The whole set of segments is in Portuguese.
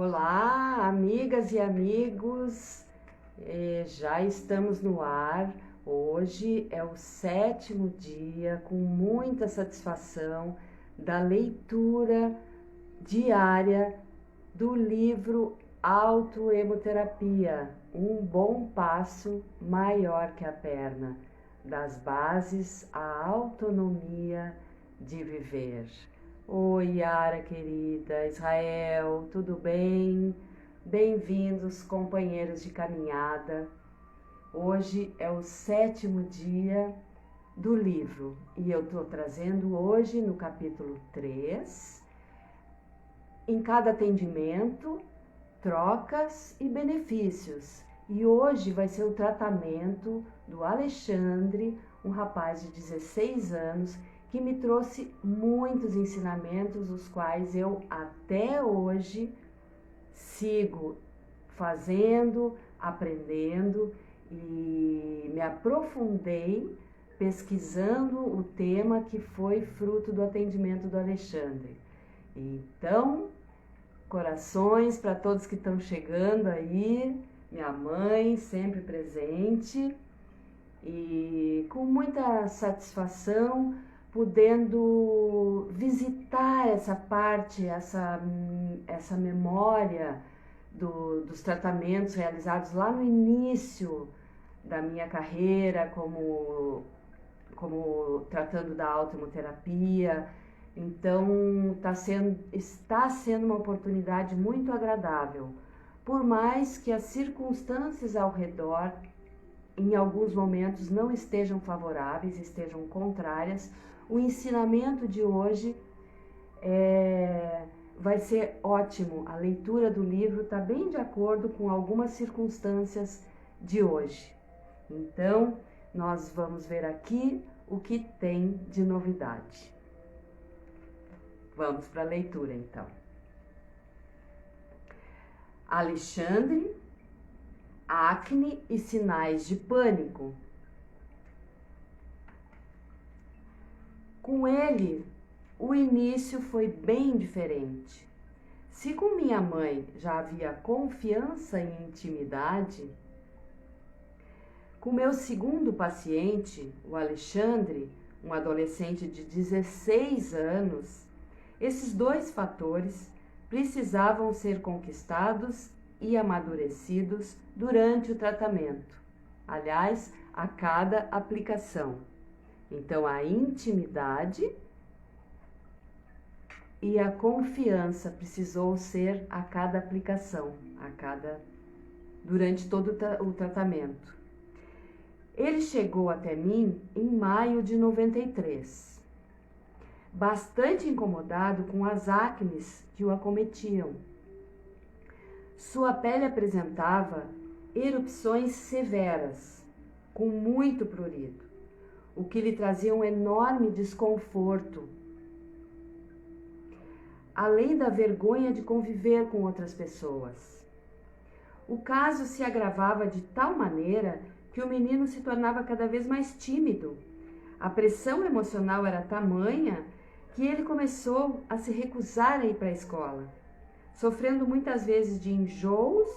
Olá, amigas e amigos, já estamos no ar. Hoje é o 7º dia, com muita satisfação, da leitura diária do livro Autoemoterapia, um bom passo maior que a perna, das bases à autonomia de viver. Oi, Yara querida, Israel, tudo bem? Bem-vindos, companheiros de caminhada. Hoje é o 7º dia do livro e eu estou trazendo hoje no capítulo 3, em cada atendimento, trocas e benefícios. E hoje vai ser o tratamento do Alexandre, um rapaz de 16 anos, que me trouxe muitos ensinamentos, os quais eu até hoje sigo fazendo, aprendendo e me aprofundei pesquisando o tema que foi fruto do atendimento do Alexandre. Então, corações para todos que estão chegando aí, minha mãe sempre presente e com muita satisfação podendo visitar essa parte, essa memória dos tratamentos realizados lá no início da minha carreira como tratando da autoemoterapia. Então está sendo uma oportunidade muito agradável, por mais que as circunstâncias ao redor em alguns momentos não estejam favoráveis, estejam contrárias. O ensinamento de hoje vai ser ótimo. A leitura do livro está bem de acordo com algumas circunstâncias de hoje. Então, nós vamos ver aqui o que tem de novidade. Vamos para a leitura, então. Alexandre, acne e sinais de pânico. Com ele, o início foi bem diferente. Se com minha mãe já havia confiança e intimidade, com meu segundo paciente, o Alexandre, um adolescente de 16 anos, esses dois fatores precisavam ser conquistados e amadurecidos durante o tratamento, aliás, a cada aplicação. Então, a intimidade e a confiança precisou ser a cada aplicação, durante todo o tratamento. Ele chegou até mim em maio de 93, bastante incomodado com as acnes que o acometiam. Sua pele apresentava erupções severas, com muito prurido, o que lhe trazia um enorme desconforto, além da vergonha de conviver com outras pessoas. O caso se agravava de tal maneira que o menino se tornava cada vez mais tímido. A pressão emocional era tamanha que ele começou a se recusar a ir para a escola, sofrendo muitas vezes de enjoos,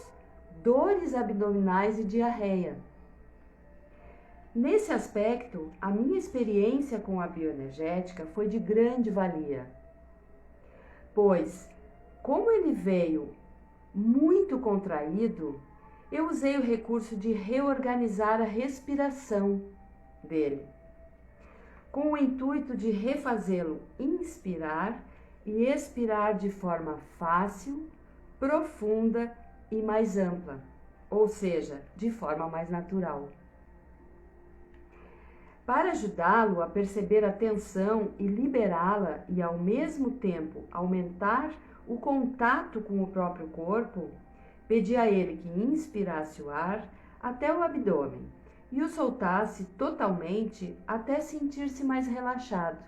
dores abdominais e diarreia. Nesse aspecto, a minha experiência com a bioenergética foi de grande valia, pois, como ele veio muito contraído, eu usei o recurso de reorganizar a respiração dele, com o intuito de refazê-lo inspirar e expirar de forma fácil, profunda e mais ampla, ou seja, de forma mais natural. Para ajudá-lo a perceber a tensão e liberá-la e, ao mesmo tempo, aumentar o contato com o próprio corpo, pedi a ele que inspirasse o ar até o abdômen e o soltasse totalmente até sentir-se mais relaxado.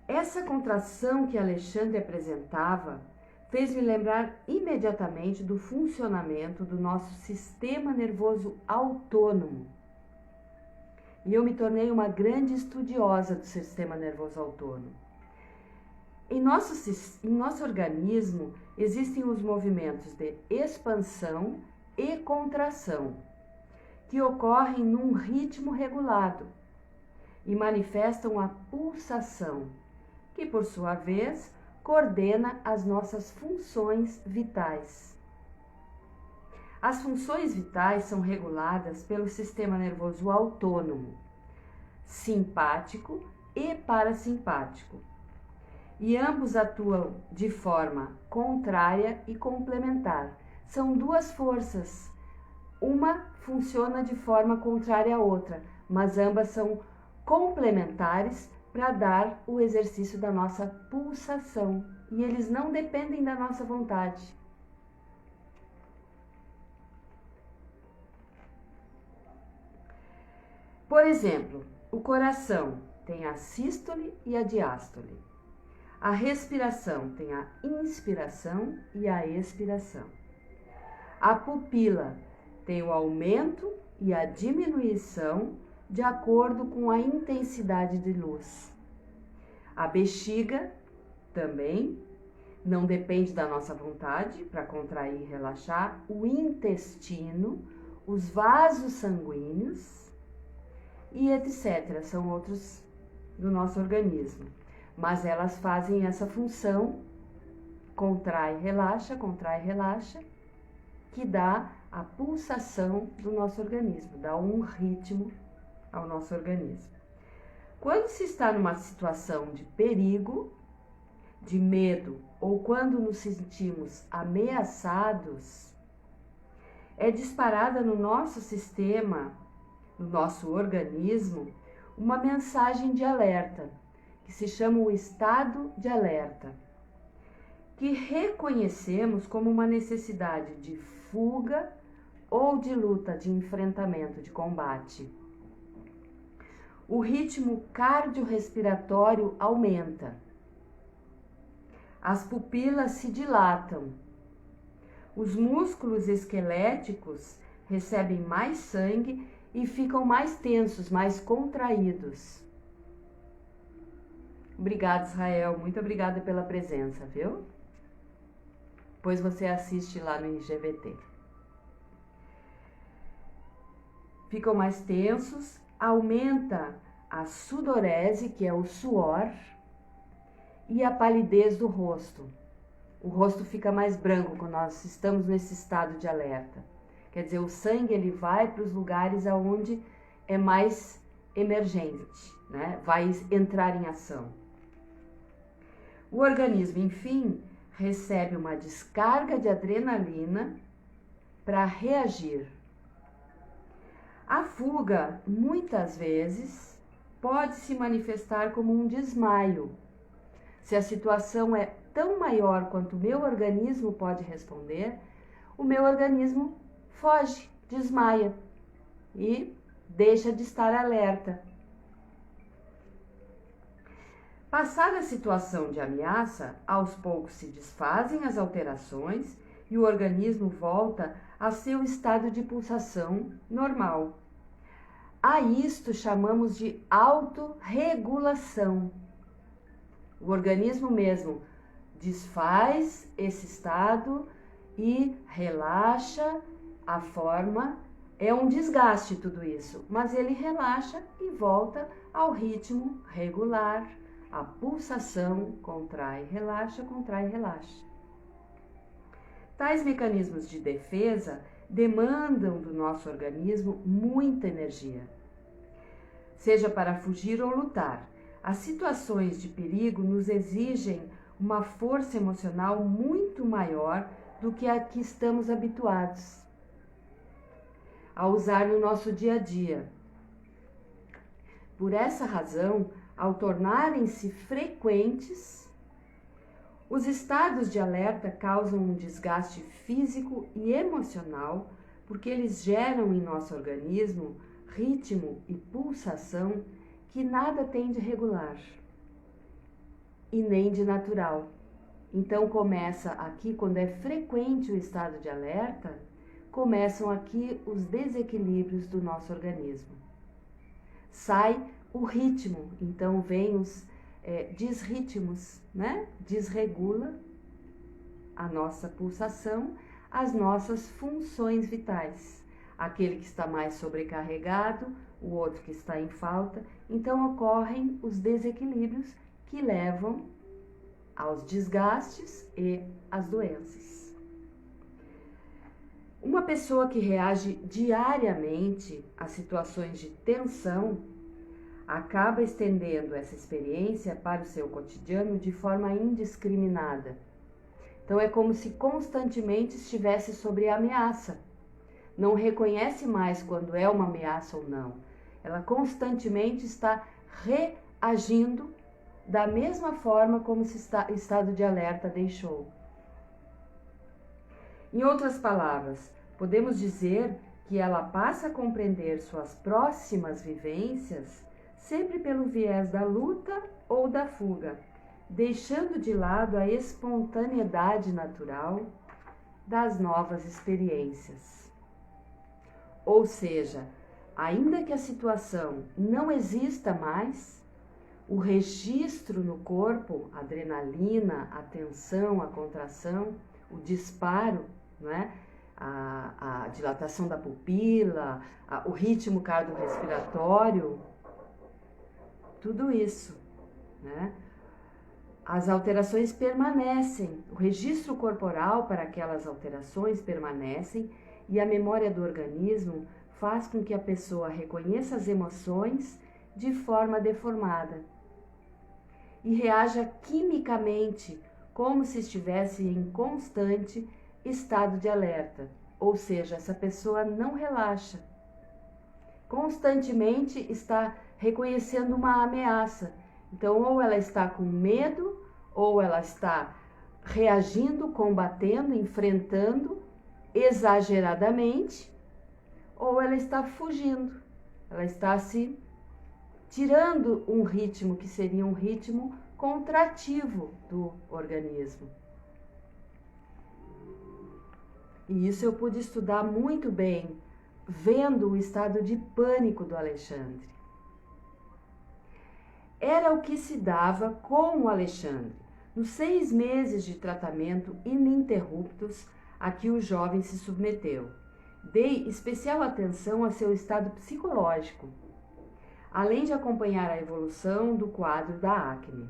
Essa contração que Alexandre apresentava fez-me lembrar imediatamente do funcionamento do nosso sistema nervoso autônomo. E eu me tornei uma grande estudiosa do sistema nervoso autônomo. Em nosso organismo existem os movimentos de expansão e contração, que ocorrem num ritmo regulado e manifestam a pulsação, que por sua vez coordena as nossas funções vitais. As funções vitais são reguladas pelo sistema nervoso autônomo, simpático e parasimpático, e ambos atuam de forma contrária e complementar. São duas forças, uma funciona de forma contrária à outra, mas ambas são complementares para dar o exercício da nossa pulsação, e eles não dependem da nossa vontade. Por exemplo, o coração tem a sístole e a diástole. A respiração tem a inspiração e a expiração. A pupila tem o aumento e a diminuição de acordo com a intensidade de luz. A bexiga também não depende da nossa vontade para contrair e relaxar. O intestino, os vasos sanguíneos e etc. são outros do nosso organismo. Mas elas fazem essa função, contrai, relaxa, que dá a pulsação do nosso organismo, dá um ritmo ao nosso organismo. Quando se está numa situação de perigo, de medo, ou quando nos sentimos ameaçados, é disparada no nosso sistema, no nosso organismo, uma mensagem de alerta, que se chama o estado de alerta, que reconhecemos como uma necessidade de fuga ou de luta, de enfrentamento, de combate. O ritmo cardiorrespiratório aumenta, as pupilas se dilatam, os músculos esqueléticos recebem mais sangue e ficam mais tensos, mais contraídos. Obrigada, Israel. Muito obrigada pela presença, viu? Depois você assiste lá no IGVT. Ficam mais tensos, aumenta a sudorese, que é o suor, e a palidez do rosto. O rosto fica mais branco quando nós estamos nesse estado de alerta. Quer dizer, o sangue ele vai para os lugares aonde é mais emergente, né? Vai entrar em ação. O organismo, enfim, recebe uma descarga de adrenalina para reagir. A fuga, muitas vezes, pode se manifestar como um desmaio. Se a situação é tão maior quanto o meu organismo pode responder, o meu organismo foge, desmaia e deixa de estar alerta. Passada a situação de ameaça, aos poucos se desfazem as alterações e o organismo volta a seu estado de pulsação normal. A isto chamamos de autorregulação. O organismo mesmo desfaz esse estado e relaxa a forma. É um desgaste tudo isso, mas ele relaxa e volta ao ritmo regular. A pulsação contrai, relaxa, contrai, relaxa. Tais mecanismos de defesa demandam do nosso organismo muita energia, seja para fugir ou lutar. As situações de perigo nos exigem uma força emocional muito maior do que a que estamos habituados a usar no nosso dia a dia. Por essa razão, ao tornarem-se frequentes, os estados de alerta causam um desgaste físico e emocional, porque eles geram em nosso organismo ritmo e pulsação que nada tem de regular e nem de natural. Então começa aqui, quando é frequente o estado de alerta, começam aqui os desequilíbrios do nosso organismo. Sai o ritmo, então vem disritmos, né? Desregula a nossa pulsação, as nossas funções vitais. Aquele que está mais sobrecarregado, o outro que está em falta. Então ocorrem os desequilíbrios que levam aos desgastes e às doenças. Uma pessoa que reage diariamente a situações de tensão acaba estendendo essa experiência para o seu cotidiano de forma indiscriminada. Então é como se constantemente estivesse sob ameaça. Não reconhece mais quando é uma ameaça ou não. Ela constantemente está reagindo da mesma forma como esse estado de alerta deixou. Em outras palavras, podemos dizer que ela passa a compreender suas próximas vivências sempre pelo viés da luta ou da fuga, deixando de lado a espontaneidade natural das novas experiências. Ou seja, ainda que a situação não exista mais, o registro no corpo, a adrenalina, a tensão, a contração, o disparo, não é? A dilatação da pupila, o ritmo cardiorrespiratório, tudo isso, né? As alterações permanecem, o registro corporal para aquelas alterações permanecem e a memória do organismo faz com que a pessoa reconheça as emoções de forma deformada e reaja quimicamente como se estivesse em constante estado de alerta, ou seja, essa pessoa não relaxa. Constantemente está reconhecendo uma ameaça. Então, ou ela está com medo, ou ela está reagindo, combatendo, enfrentando exageradamente, ou ela está fugindo. Ela está se tirando um ritmo que seria um ritmo contrativo do organismo. E isso eu pude estudar muito bem, vendo o estado de pânico do Alexandre. Era o que se dava com o Alexandre, nos 6 meses de tratamento ininterruptos a que o jovem se submeteu. Dei especial atenção a seu estado psicológico, além de acompanhar a evolução do quadro da acne.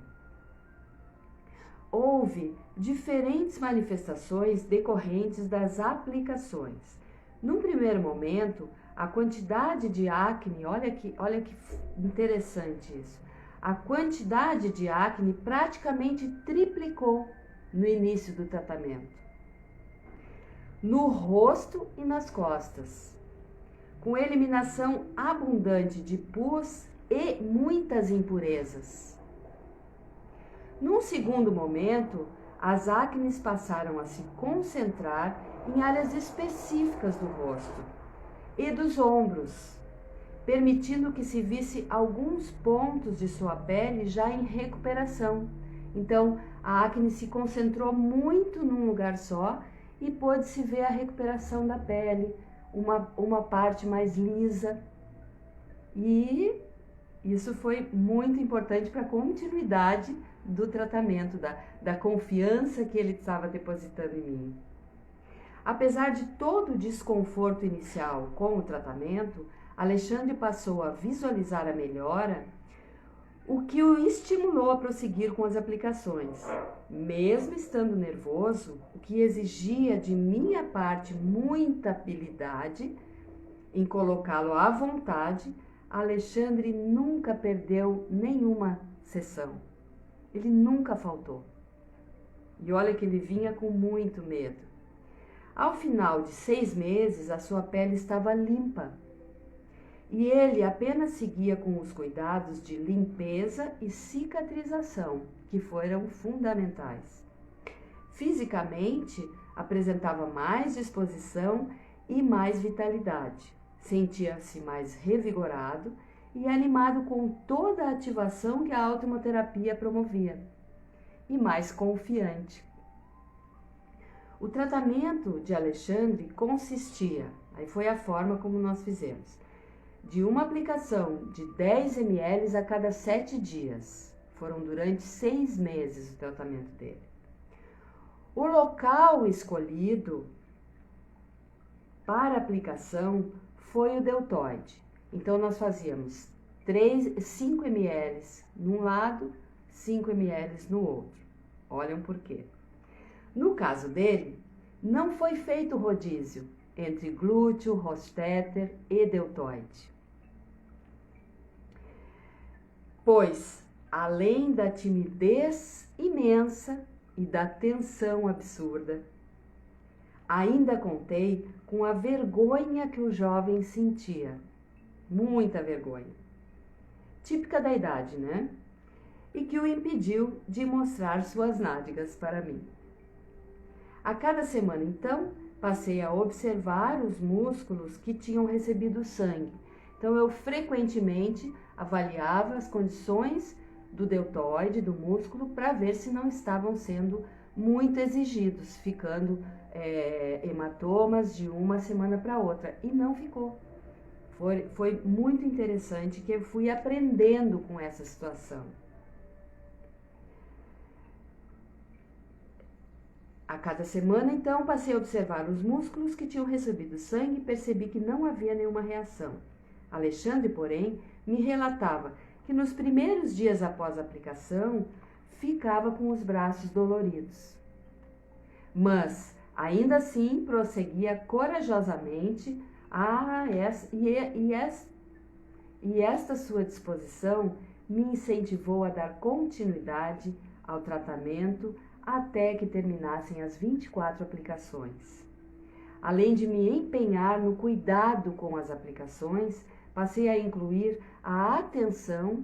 Houve diferentes manifestações decorrentes das aplicações. Num primeiro momento, a quantidade de acne, olha que interessante isso, a quantidade de acne praticamente triplicou no início do tratamento. No rosto e nas costas, com eliminação abundante de pus e muitas impurezas. Num segundo momento, as acnes passaram a se concentrar em áreas específicas do rosto e dos ombros, permitindo que se visse alguns pontos de sua pele já em recuperação. Então, a acne se concentrou muito num lugar só e pôde-se ver a recuperação da pele, uma parte mais lisa. E isso foi muito importante para a continuidade do tratamento, da confiança que ele estava depositando em mim. Apesar de todo o desconforto inicial com o tratamento, Alexandre passou a visualizar a melhora, o que o estimulou a prosseguir com as aplicações. Mesmo estando nervoso, o que exigia de minha parte muita habilidade em colocá-lo à vontade, Alexandre nunca perdeu nenhuma sessão. Ele nunca faltou. E olha que ele vinha com muito medo. Ao final de 6 meses, a sua pele estava limpa. E ele apenas seguia com os cuidados de limpeza e cicatrização, que foram fundamentais. Fisicamente, apresentava mais disposição e mais vitalidade. Sentia-se mais revigorado e animado com toda a ativação que a autoimunoterapia promovia, e mais confiante. O tratamento de Alexandre consistia, aí foi a forma como nós fizemos, de uma aplicação de 10 ml a cada 7 dias. Foram durante 6 meses o tratamento dele. O local escolhido para aplicação foi o deltoide. Então, nós fazíamos 5 ml num lado, 5 ml no outro. Olhem por quê. No caso dele, não foi feito rodízio entre glúteo, rosteter e deltoide. Pois, além da timidez imensa e da tensão absurda, ainda contei com a vergonha que o jovem sentia. Muita vergonha. Típica da idade, né? E que o impediu de mostrar suas nádegas para mim. A cada semana, então, passei a observar os músculos que tinham recebido sangue. Então, eu frequentemente avaliava as condições do deltoide, do músculo, para ver se não estavam sendo muito exigidos, ficando hematomas de uma semana para outra. E não ficou. Foi muito interessante que eu fui aprendendo com essa situação. A cada semana, então, passei a observar os músculos que tinham recebido sangue e percebi que não havia nenhuma reação. Alexandre, porém, me relatava que nos primeiros dias após a aplicação, ficava com os braços doloridos. Mas, ainda assim, prosseguia corajosamente e esta sua disposição me incentivou a dar continuidade ao tratamento até que terminassem as 24 aplicações. Além de me empenhar no cuidado com as aplicações, passei a incluir a atenção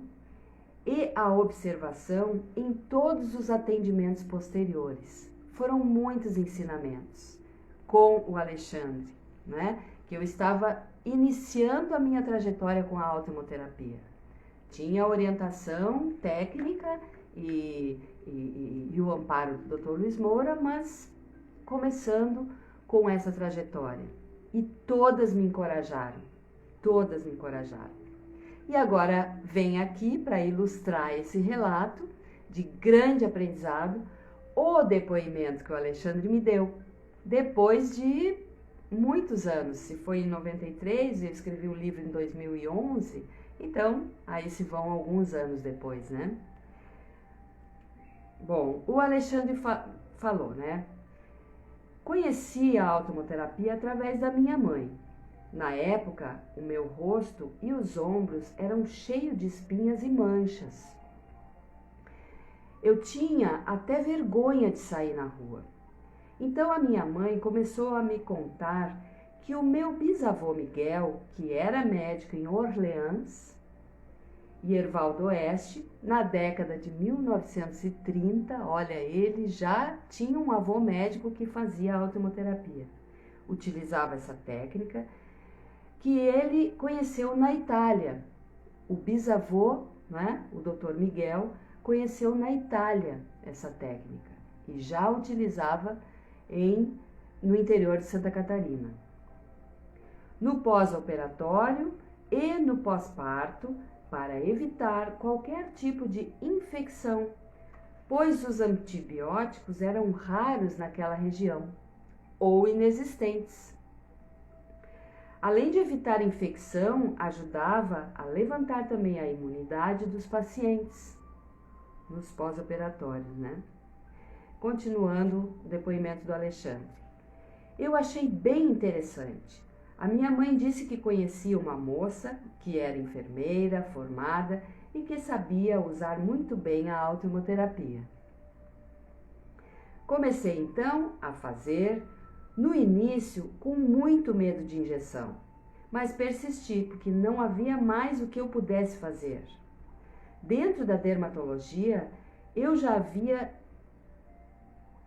e a observação em todos os atendimentos posteriores. Foram muitos ensinamentos com o Alexandre, né? Que eu estava iniciando a minha trajetória com a autoimunoterapia. Tinha orientação técnica e o amparo do Dr. Luiz Moura, mas começando com essa trajetória. E todas me encorajaram, todas me encorajaram. E agora vem aqui para ilustrar esse relato de grande aprendizado, o depoimento que o Alexandre me deu, depois de muitos anos. Se foi em 93, eu escrevi o livro em 2011, então aí se vão alguns anos depois, né? Bom, o Alexandre falou, né? Conheci a autoimunoterapia através da minha mãe. Na época, o meu rosto e os ombros eram cheios de espinhas e manchas. Eu tinha até vergonha de sair na rua. Então a minha mãe começou a me contar que o meu bisavô Miguel, que era médico em Orleans, Yerval do Oeste, na década de 1930, olha, ele já tinha um avô médico que fazia autoimunoterapia. Utilizava essa técnica que ele conheceu na Itália. O bisavô, né, o Dr. Miguel, conheceu na Itália essa técnica e já utilizava no interior de Santa Catarina. No pós-operatório e no pós-parto, para evitar qualquer tipo de infecção, pois os antibióticos eram raros naquela região ou inexistentes. Além de evitar infecção, ajudava a levantar também a imunidade dos pacientes nos pós-operatórios, né? Continuando o depoimento do Alexandre. Eu achei bem interessante. A minha mãe disse que conhecia uma moça que era enfermeira, formada e que sabia usar muito bem a autoimunoterapia. Comecei então a fazer, no início com muito medo de injeção, mas persisti porque não havia mais o que eu pudesse fazer. Dentro da dermatologia, eu já havia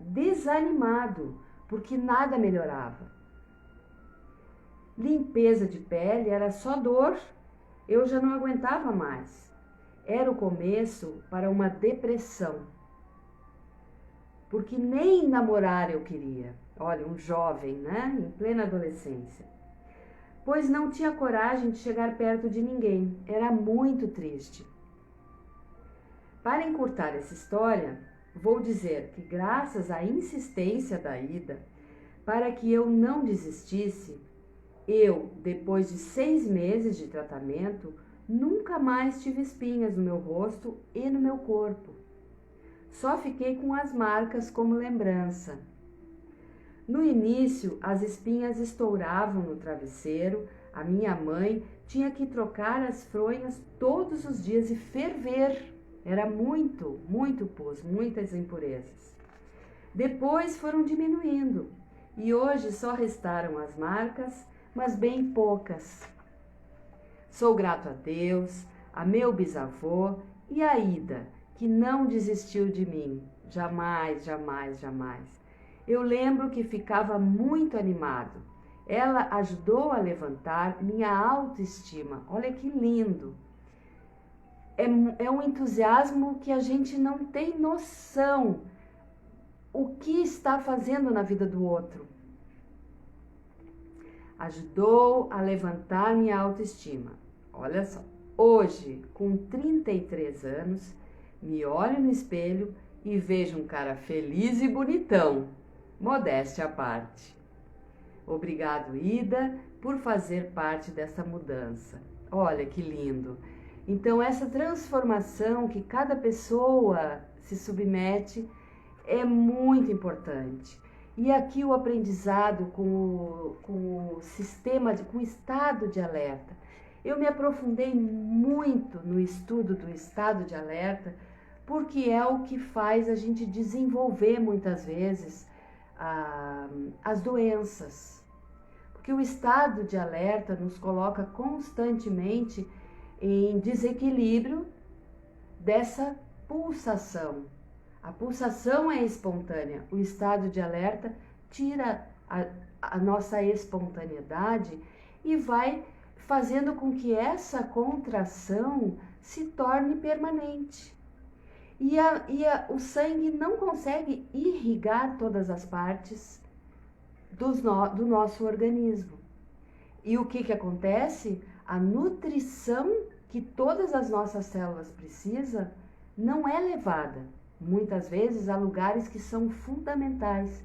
desanimado porque nada melhorava. Limpeza de pele era só dor, eu já não aguentava mais. Era o começo para uma depressão, porque nem namorar eu queria. Olha, um jovem, né, em plena adolescência. Pois não tinha coragem de chegar perto de ninguém, era muito triste. Para encurtar essa história, vou dizer que graças à insistência da Ida, para que eu não desistisse, eu, depois de 6 meses de tratamento, nunca mais tive espinhas no meu rosto e no meu corpo. Só fiquei com as marcas como lembrança. No início, as espinhas estouravam no travesseiro, a minha mãe tinha que trocar as fronhas todos os dias e ferver. Era muito pus, muitas impurezas. Depois foram diminuindo e hoje só restaram as marcas, mas bem poucas. Sou grato a Deus, a meu bisavô e a Ida, que não desistiu de mim. Jamais. Eu lembro que ficava muito animado. Ela ajudou a levantar minha autoestima. Olha que lindo! É um entusiasmo que a gente não tem noção o que está fazendo na vida do outro. Ajudou a levantar minha autoestima. Olha só, hoje, com 33 anos, me olho no espelho e vejo um cara feliz e bonitão. Modéstia à parte. Obrigado, Ida, por fazer parte dessa mudança. Olha que lindo! Então, essa transformação que cada pessoa se submete é muito importante. E aqui o aprendizado com o sistema, com o estado de alerta. Eu me aprofundei muito no estudo do estado de alerta, porque é o que faz a gente desenvolver muitas vezes as doenças. Porque o estado de alerta nos coloca constantemente em desequilíbrio dessa pulsação. A pulsação é espontânea, o estado de alerta tira a nossa espontaneidade e vai fazendo com que essa contração se torne permanente. O sangue não consegue irrigar todas as partes do nosso organismo. E o que acontece? A nutrição que todas as nossas células precisam não é levada, muitas vezes, a lugares que são fundamentais.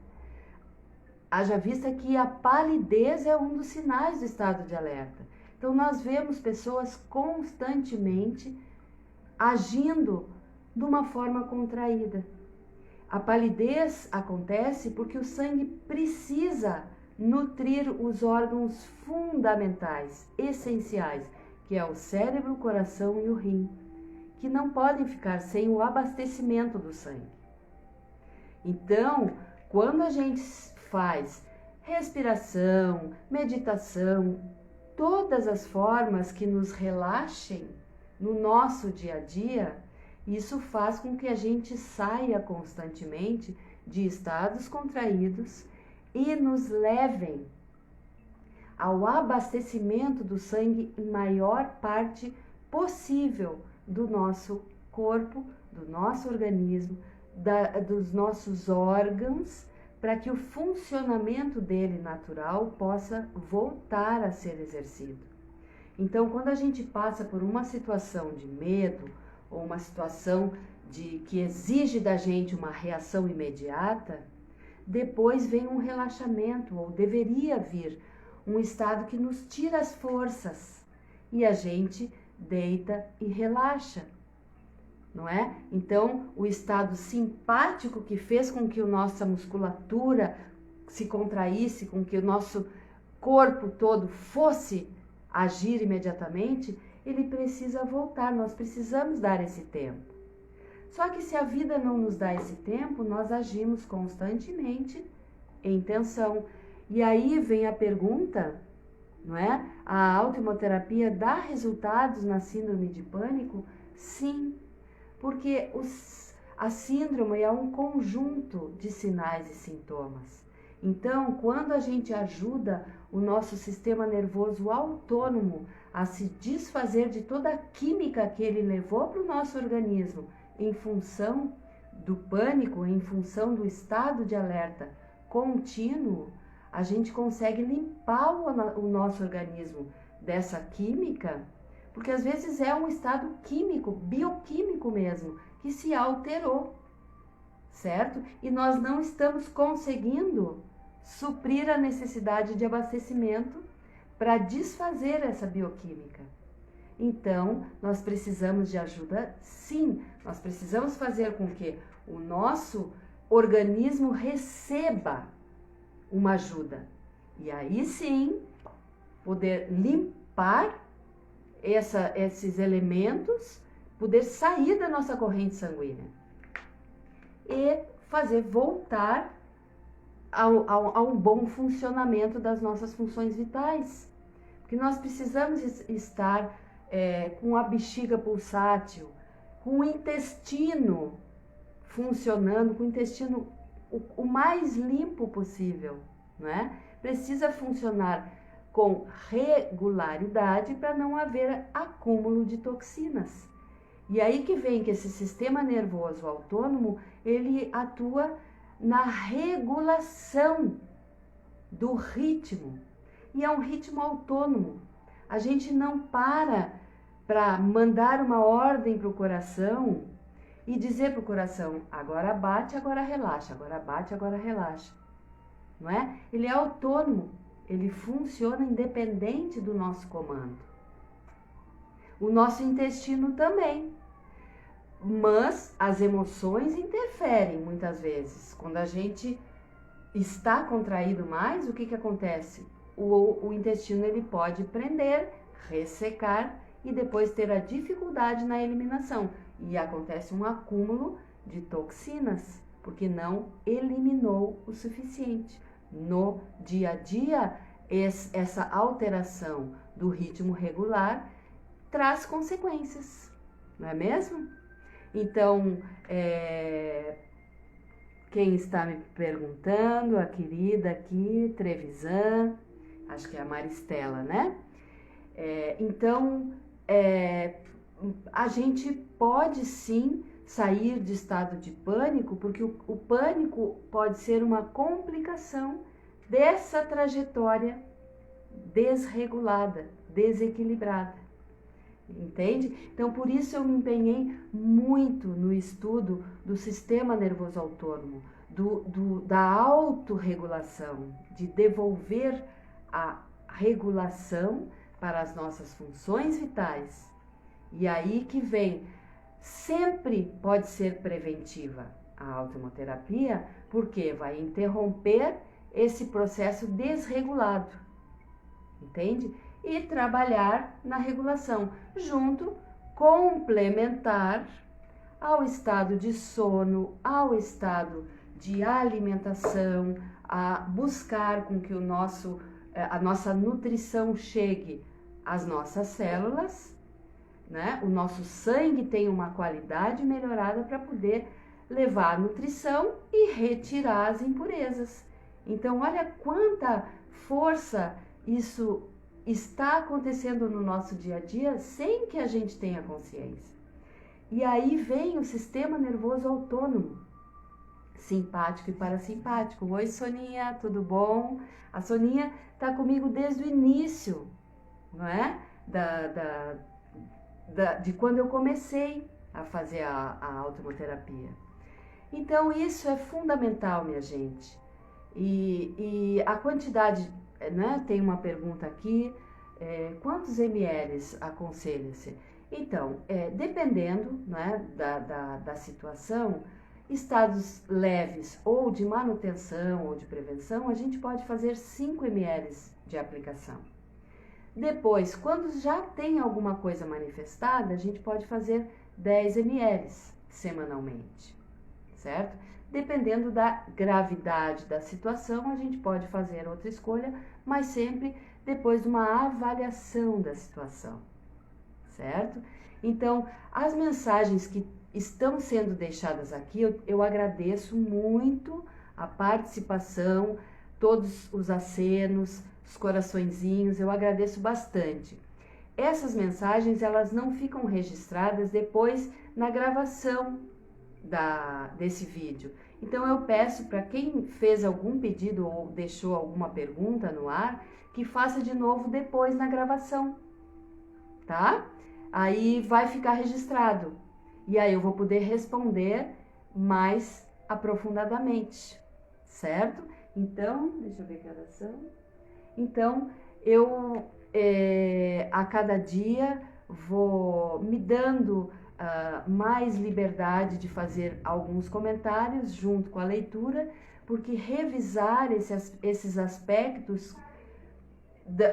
Haja vista que a palidez é um dos sinais do estado de alerta. Então, nós vemos pessoas constantemente agindo de uma forma contraída. A palidez acontece porque o sangue precisa nutrir os órgãos fundamentais, essenciais, que é o cérebro, o coração e o rim, que não podem ficar sem o abastecimento do sangue. Então, quando a gente faz respiração, meditação, todas as formas que nos relaxem no nosso dia a dia, isso faz com que a gente saia constantemente de estados contraídos e nos levem ao abastecimento do sangue em maior parte possível do nosso corpo, do nosso organismo, dos nossos órgãos, para que o funcionamento dele natural possa voltar a ser exercido. Então, quando a gente passa por uma situação de medo ou uma situação que exige da gente uma reação imediata, depois vem um relaxamento, ou deveria vir um estado que nos tira as forças e a gente deita e relaxa, não é? Então, o estado simpático que fez com que a nossa musculatura se contraísse, com que o nosso corpo todo fosse agir imediatamente, ele precisa voltar, nós precisamos dar esse tempo. Só que se a vida não nos dá esse tempo, nós agimos constantemente em tensão. E aí vem a pergunta, não é? A autoimunoterapia dá resultados na síndrome de pânico? Sim, porque a síndrome é um conjunto de sinais e sintomas. Então, quando a gente ajuda o nosso sistema nervoso autônomo a se desfazer de toda a química que ele levou para o nosso organismo em função do pânico, em função do estado de alerta contínuo, a gente consegue limpar o nosso organismo dessa química porque às vezes é um estado químico, bioquímico mesmo, que se alterou, certo? E nós não estamos conseguindo suprir a necessidade de abastecimento para desfazer essa bioquímica. Então, nós precisamos de ajuda, sim. Nós precisamos fazer com que o nosso organismo receba uma ajuda. E aí sim, poder limpar esses elementos, poder sair da nossa corrente sanguínea e fazer voltar ao bom funcionamento das nossas funções vitais. Porque nós precisamos estar com a bexiga pulsátil, com o intestino funcionando, com o intestino o mais limpo possível, não é? Precisa funcionar com regularidade para não haver acúmulo de toxinas. E aí que vem que esse sistema nervoso autônomo, ele atua na regulação do ritmo. E é um ritmo autônomo. A gente não para mandar uma ordem para o coração e dizer para o coração, agora bate, agora relaxa, agora bate, agora relaxa. Não é? Ele é autônomo, ele funciona independente do nosso comando. O nosso intestino também. Mas as emoções interferem muitas vezes. Quando a gente está contraído mais, o que acontece? O intestino ele pode prender, ressecar e depois ter a dificuldade na eliminação. E acontece um acúmulo de toxinas, porque não eliminou o suficiente. No dia a dia, essa alteração do ritmo regular traz consequências, não é mesmo? Então, quem está me perguntando, a querida aqui, Trevisan, acho que é a Maristela, né? Então, a gente pode sim sair de estado de pânico, porque o pânico pode ser uma complicação dessa trajetória desregulada, desequilibrada. Entende? Então, por isso eu me empenhei muito no estudo do sistema nervoso autônomo, da autorregulação, de devolver a regulação para as nossas funções vitais. E aí que vem, sempre pode ser preventiva a autohemoterapia, porque vai interromper esse processo desregulado, entende? E trabalhar na regulação, junto, complementar ao estado de sono, ao estado de alimentação, a buscar com que a nossa nutrição chegue às nossas células, né? O nosso sangue tem uma qualidade melhorada para poder levar a nutrição e retirar as impurezas. Então, olha quanta força isso está acontecendo no nosso dia a dia sem que a gente tenha consciência. E aí vem o sistema nervoso autônomo, simpático e parasimpático. Oi, Soninha, tudo bom? A Soninha está comigo desde o início, não é? De quando eu comecei a fazer a autohemoterapia. Então, isso é fundamental, minha gente. E a quantidade, né? Tem uma pergunta aqui, quantos ml aconselha-se? Então, dependendo, né, da situação, estados leves ou de manutenção ou de prevenção, a gente pode fazer 5 ml de aplicação. Depois, quando já tem alguma coisa manifestada, a gente pode fazer 10 ml semanalmente, certo? Dependendo da gravidade da situação, a gente pode fazer outra escolha, mas sempre depois de uma avaliação da situação, certo? Então, as mensagens que estão sendo deixadas aqui, eu agradeço muito a participação, todos os acenos, os coraçõezinhos, eu agradeço bastante. Essas mensagens, elas não ficam registradas depois na gravação desse vídeo. Então eu peço para quem fez algum pedido ou deixou alguma pergunta no ar, que faça de novo depois na gravação, tá? aí vai ficar registrado. E aí eu vou poder responder mais aprofundadamente, certo? Então, deixa eu ver que horas são. Então, eu a cada dia vou me dando mais liberdade de fazer alguns comentários junto com a leitura, porque revisar esses aspectos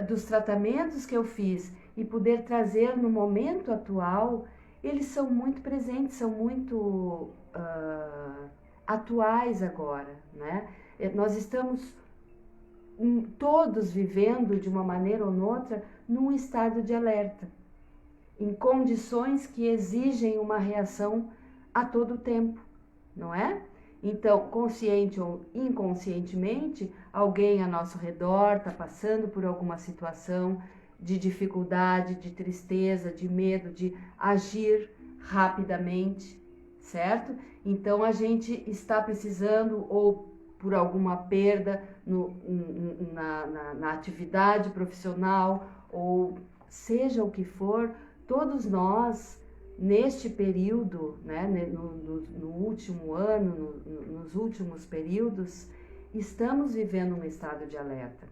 dos tratamentos que eu fiz e poder trazer no momento atual, eles são muito presentes, são muito atuais agora, né? Nós estamos todos vivendo de uma maneira ou noutra num estado de alerta, em condições que exigem uma reação a todo tempo, não é? Então, consciente ou inconscientemente, alguém a nosso redor está passando por alguma situação de dificuldade, de tristeza, de medo, de agir rapidamente, certo? Então, a gente está precisando, ou por alguma perda na atividade profissional, ou seja o que for, todos nós, neste período, né, no último ano, nos últimos períodos, estamos vivendo um estado de alerta.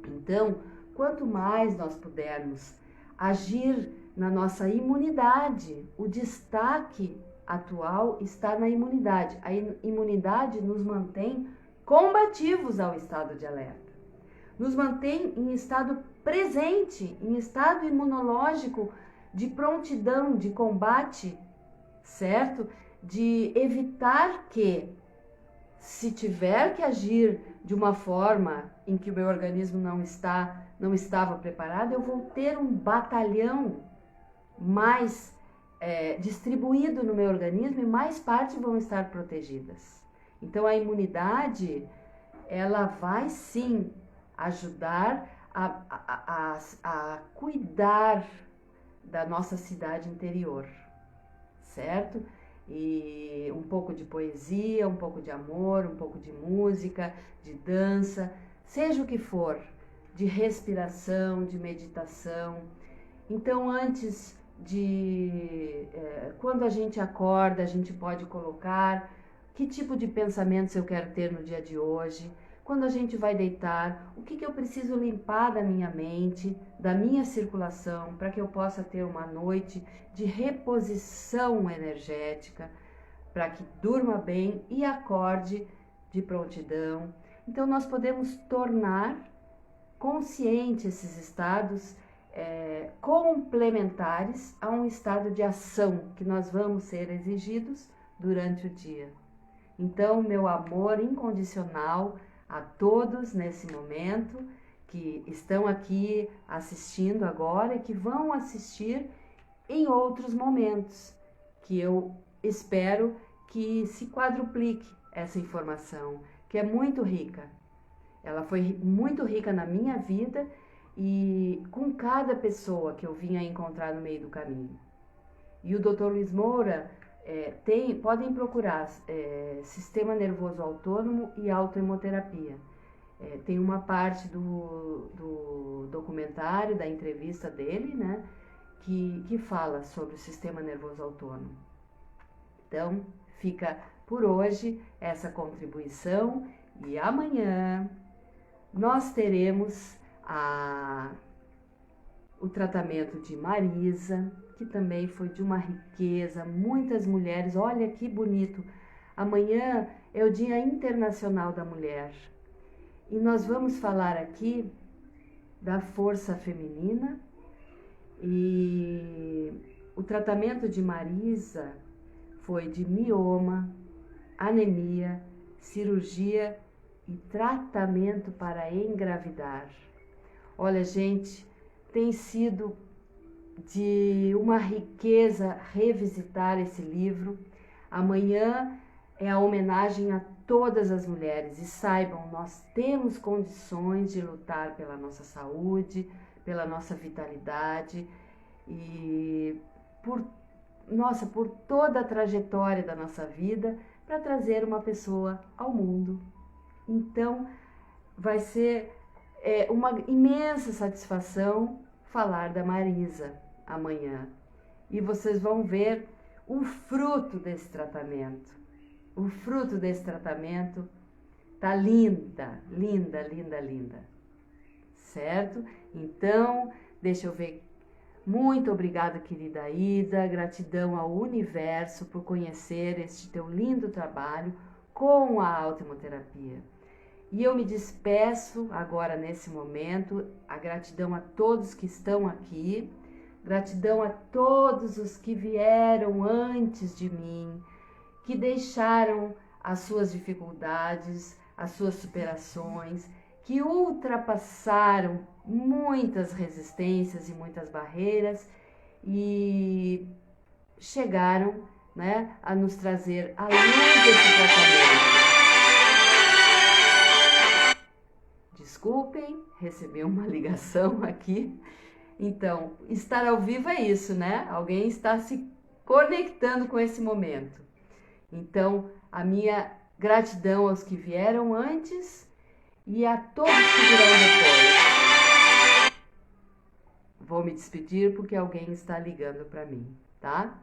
Então, quanto mais nós pudermos agir na nossa imunidade, o destaque atual está na imunidade. A imunidade nos mantém combativos ao estado de alerta, nos mantém em estado presente, em estado imunológico de prontidão, de combate, certo? De evitar que, se tiver que agir de uma forma em que o meu organismo não estava preparado, eu vou ter um batalhão mais distribuído no meu organismo e mais partes vão estar protegidas. Então a imunidade, ela vai sim ajudar a cuidar da nossa cidade interior, certo? E um pouco de poesia, um pouco de amor, um pouco de música, de dança, seja o que for, de respiração, de meditação. Então, antes quando a gente acorda, a gente pode colocar que tipo de pensamentos eu quero ter no dia de hoje. Quando a gente vai deitar, o que eu preciso limpar da minha mente, da minha circulação, para que eu possa ter uma noite de reposição energética, para que durma bem e acorde de prontidão. Então, nós podemos tornar conscientes esses estados complementares a um estado de ação que nós vamos ser exigidos durante o dia. Então, meu amor incondicional a todos nesse momento que estão aqui assistindo agora e que vão assistir em outros momentos, que eu espero que se quadruplique essa informação, que é muito rica. Ela foi muito rica na minha vida e com cada pessoa que eu vinha encontrar no meio do caminho. E o Dr. Luiz Moura podem procurar Sistema Nervoso Autônomo e Autoemoterapia. Tem uma parte do documentário, da entrevista dele, né, que fala sobre o Sistema Nervoso Autônomo. Então, fica por hoje essa contribuição e amanhã nós teremos o tratamento de Marisa, que também foi de uma riqueza, muitas mulheres, olha que bonito. Amanhã é o Dia Internacional da Mulher e nós vamos falar aqui da força feminina e o tratamento de Marisa foi de mioma, anemia, cirurgia e tratamento para engravidar. Olha, gente, tem sido de uma riqueza revisitar esse livro. Amanhã é a homenagem a todas as mulheres e saibam, nós temos condições de lutar pela nossa saúde, pela nossa vitalidade e por toda a trajetória da nossa vida para trazer uma pessoa ao mundo. Então, vai ser uma imensa satisfação falar da Marisa amanhã. e vocês vão ver o fruto desse tratamento. O fruto desse tratamento tá linda, linda, linda, linda. Certo? Então, deixa eu ver. Muito obrigada, querida Ida. Gratidão ao universo por conhecer este teu lindo trabalho com a autoimunoterapia. E eu me despeço agora nesse momento. A gratidão a todos que estão aqui. Gratidão a todos os que vieram antes de mim, que deixaram as suas dificuldades, as suas superações, que ultrapassaram muitas resistências e muitas barreiras e chegaram, né, a nos trazer a luz desse tratamento. Desculpem, recebi uma ligação aqui. Então, estar ao vivo é isso, né? Alguém está se conectando com esse momento. Então, a minha gratidão aos que vieram antes e a todos que virão depois. Vou me despedir porque alguém está ligando para mim, tá?